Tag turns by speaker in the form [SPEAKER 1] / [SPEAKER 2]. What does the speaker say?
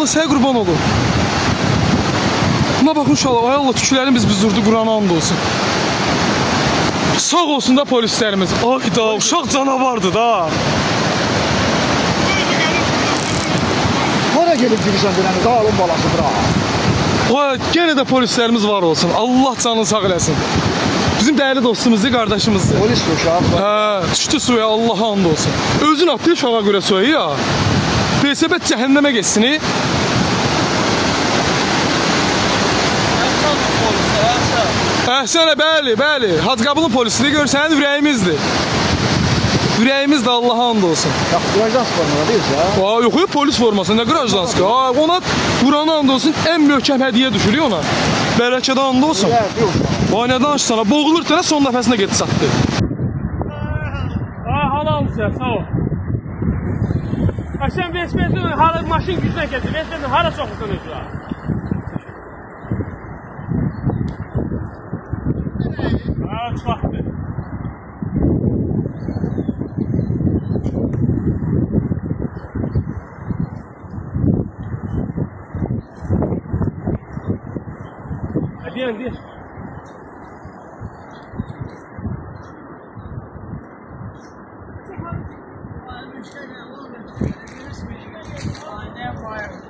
[SPEAKER 1] Allah sənə qurban olum. Buna baxın uşaqlar, ay Allah tüklərimiz büzürdü, Qurana and olsun. Sağ olsun da polislərimiz. Ay da, uşaq canavardı da.
[SPEAKER 2] Hara gelip girişen dönemi, dağılın balasıdır ha.
[SPEAKER 1] Vay, gene de polislərimiz var olsun. Allah canını sağ eləsin. Bizim değerli dostumuzdur, kardeşimizdir.
[SPEAKER 2] Polis uşaq.
[SPEAKER 1] Hə, düşdü suya, Allah'a and olsun. Özün atdı uşağa görə suya ya. PSB cəhənnəmə geçsin. Əhsənə, bəli, bəli. Hacıqabılın polisidir, görsən ürəyimizdir. Ürəyimiz də Allah'a and olsun.
[SPEAKER 2] Ya, qırajdan sporuna değil ya.
[SPEAKER 1] Aa, yok, polis forması, ne qırajdansı? Ona Qurana and olsun, en möhkəm hədiyyə düşür ona. Bərəkədə and olsun. Vay, nə danışsana, boğulur tənə son nəfəsinə getdi satdı.
[SPEAKER 3] Halal sen, sağ ol. Sen Vespe'nin hala maşın gücüne geldi. Vespe'nin hala çok utanıyor. Ha, çıkarttı. Hadi hadi.
[SPEAKER 4] I understand that a little bit. This is me. I never